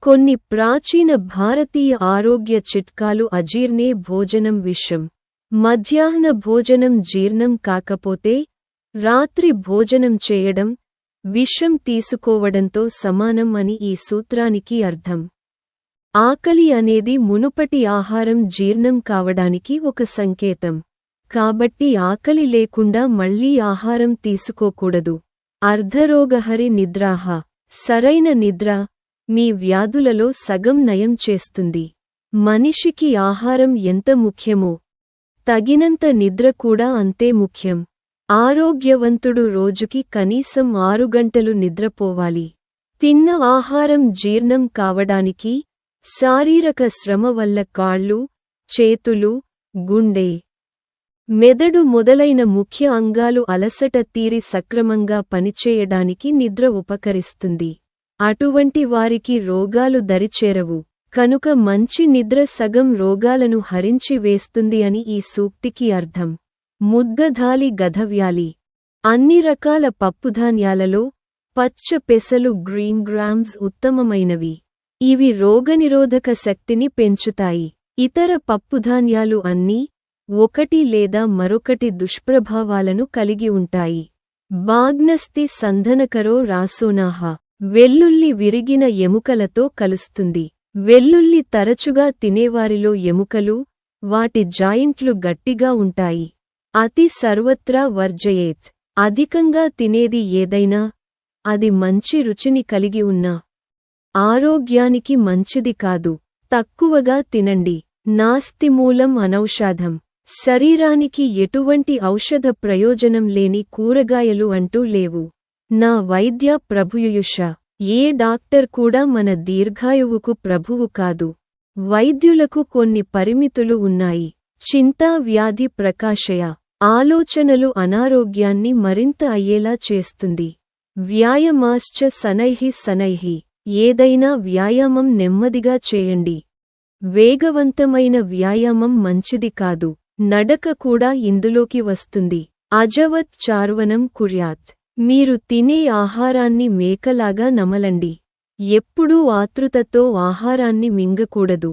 కొన్ని ప్రాచీన భారతీయ ఆరోగ్య చిట్కాలు. అజీర్ణే భోజనం విషం. మధ్యాహ్న భోజనం జీర్ణం కాకపోతే రాత్రి భోజనం చేయడం విషం తీసుకోవడంతో సమానం అని ఈ సూత్రానికి అర్థం. ఆకలి అనేది మునుపటి ఆహారం జీర్ణం కావడానికి ఒక సంకేతం. కాబట్టి ఆకలి లేకుండా మళ్లీ ఆహారం తీసుకోకూడదు. అర్ధరోగహరి నిద్రాహ. సరైన నిద్ర మీ వ్యాధులలో సగం నయం చేస్తుంది. మనిషికి ఆహారం ఎంత ముఖ్యమో తగినంత నిద్ర కూడా అంతే ముఖ్యం. ఆరోగ్యవంతుడు రోజుకి కనీసం 6 గంటలు నిద్రపోవాలి. తిన్న ఆహారం జీర్ణం కావడానికి శారీరక శ్రమ వల్ల కాళ్ళు, చేతులు, గుండె, మెదడు మొదలైన ముఖ్య అంగాలు అలసట తీరి సక్రమంగా పనిచేయడానికి నిద్ర ఉపకరిస్తుంది. అటువంటి వారికి రోగాలు దరిచేరవు. కనుక మంచి నిద్ర సగం రోగాలను హరించి వేస్తుంది అని ఈ సూక్తికి అర్థం. ముద్గధాలి గధవ్యాలి. అన్ని రకాల పప్పుధాన్యాలలో పచ్చ పెసలు గ్రీన్ గ్రామ్స్ ఉత్తమమైనవి. ఇవి రోగనిరోధక శక్తిని పెంచుతాయి. ఇతర పప్పుధాన్యాలు అన్నీ ఒకటి లేదా మరొకటి దుష్ప్రభావాలను కలిగి ఉంటాయి. బాగ్నస్తి సంధనకరో రాసోనాహ. వెల్లుల్లి విరిగిన ఎముకలతో కలుస్తుంది. వెల్లుల్లి తరచుగా తినేవారిలో ఎముకలు, వాటి జాయింట్లు గట్టిగా ఉంటాయి. అతి సర్వత్రా వర్జయేత్. అధికంగా తినేది ఏదైనా అది మంచి రుచిని కలిగి ఉన్నా ఆరోగ్యానికి మంచిది కాదు. తక్కువగా తినండి. నాస్తిమూలం అనౌషాధం. శరీరానికి ఎటువంటి ఔషధ ప్రయోజనం లేని కూరగాయలు అంటూ లేవు. నా వైద్య ప్రభుయుష. ఏ డాక్టర్ కూడా మన దీర్ఘాయువుకు ప్రభువు కాదు. వైద్యులకు కొన్ని పరిమితులు ఉన్నాయి. చింతా వ్యాధి ప్రకాశయ. ఆలోచనలు అనారోగ్యాన్ని మరింత అయ్యేలా చేస్తుంది. వ్యాయామాశ్చ శనైః. ఏదైనా వ్యాయామం నెమ్మదిగా చేయండి. వేగవంతమైన వ్యాయామం మంచిది కాదు. నడక కూడా ఇందులోకి వస్తుంది. అజవత్ చార్వనం కుర్యాత్. మీరు తినే ఆహారాన్ని మేకలాగా నమలండి. ఎప్పుడూ ఆతృతతో ఆహారాన్ని మింగకూడదు.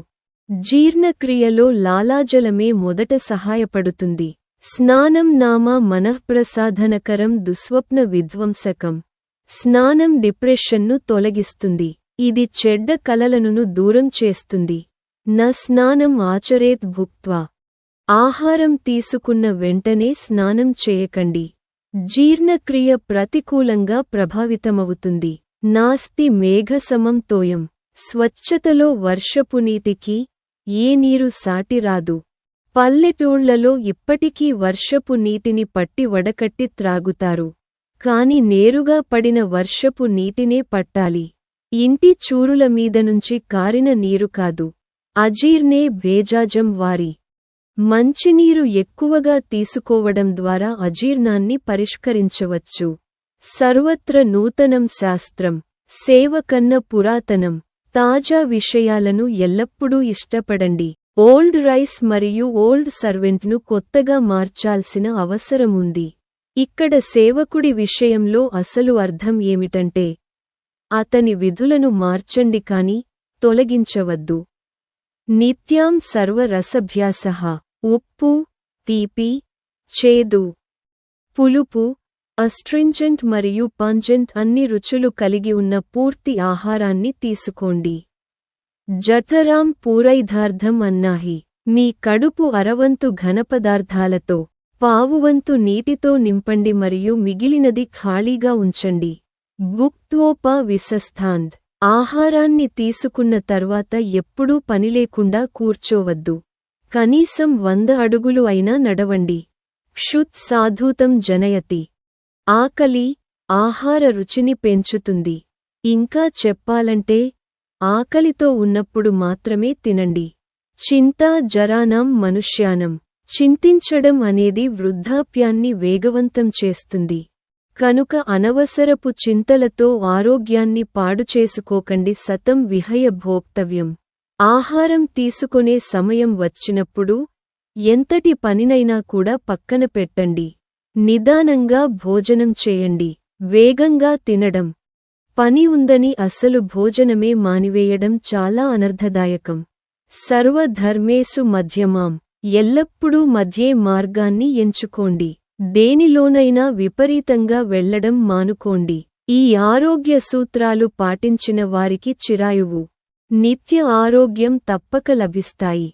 జీర్ణక్రియలో లాలాజలమే మొదట సహాయపడుతుంది. స్నానం నామా మనఃప్రసాధనకరం దుస్వప్న విధ్వంసకం. స్నానం డిప్రెషన్ను తొలగిస్తుంది. ఇది చెడ్డ కలలను దూరం చేస్తుంది. న స్నానం ఆచరేత్ భుక్త్వా. ఆహారం తీసుకున్న వెంటనే స్నానం చేయకండి. జీర్ణక్రియ ప్రతికూలంగా ప్రభావితమవుతుంది. నాస్తి మేఘసమం తోయం. స్వచ్ఛతలో వర్షపు నీటికి ఏ నీరు సాటిరాదు. పల్లెటూళ్లలో ఇప్పటికీ వర్షపు నీటిని పట్టి వడకట్టి త్రాగుతారు. కాని నేరుగా పడిన వర్షపు నీటినే పట్టాలి. ఇంటి చూరుల మీద నుంచి కారిన నీరు కాదు. అజీర్ణే భేజాజం వారి. మంచినీరు ఎక్కువగా తీసుకోవడం ద్వారా అజీర్ణాన్ని పరిష్కరించవచ్చు. సర్వత్ర నూతనం శాస్త్రం. సేవ కన్న పురాతనం. తాజా విషయాలను ఎల్లప్పుడూ ఇష్టపడండి. ఓల్డ్ రైస్ మరియు ఓల్డ్ సర్వెంట్ను కొత్తగా మార్చాల్సిన అవసరముంది. ఇక్కడ సేవకుడి విషయంలో అసలు అర్థం ఏమిటంటే అతని విధులను మార్చండి కాని తొలగించవద్దు. నిత్యాం సర్వరసభ్యాసః. ఉప్పు, తీపి, చేదు, పులుపు, అస్ట్రింజెంట్ మరియు పంజెంట్ అన్ని రుచులు కలిగి ఉన్న పూర్తి ఆహారాన్ని తీసుకోండి. జఠరాం పూరైధార్థం అన్నాహి. మీ కడుపు అరవంతు ఘనపదార్థాలతో, పావువంతు నీటితో నింపండి మరియు మిగిలినది ఖాళీగా ఉంచండి. భుక్త్వోప విసస్థాంద్. ఆహారాన్ని తీసుకున్న తర్వాత ఎప్పుడూ పనిలేకుండా కూర్చోవద్దు. కనీసం 100 అడుగులు అయినా నడవండి. క్షుత్ సాధూతం జనయతి. ఆకలి ఆహార రుచిని పెంచుతుంది. ఇంకా చెప్పాలంటే ఆకలితో ఉన్నప్పుడు మాత్రమే తినండి. చింతా జరానాం మనుష్యానం. చింతించడం అనేది వృద్ధాప్యాన్ని వేగవంతం చేస్తుంది. కనుక అనవసరపు చింతలతో ఆరోగ్యాన్ని పాడుచేసుకోకండి. సతం విహయ భోక్తవ్యం. ఆహారం తీసుకునే సమయం వచ్చినప్పుడు ఎంతటి పనినైనా కూడా పక్కన పెట్టండి. నిదానంగా భోజనం చేయండి. వేగంగా తినడం పని ఉందని అసలు భోజనమే మానివేయడం చాలా అనర్థదాయకం. సర్వధర్మేషు మధ్యమాం. ఎల్లప్పుడూ మధ్యే మార్గాన్ని ఎంచుకోండి. దేనిలోనైనా విపరీతంగా వెళ్లడం మానుకోండి. ఈ ఆరోగ్య సూత్రాలు పాటించిన వారికి చిరాయువు, నిత్య ఆరోగ్యం తప్పక లభిస్తాయి.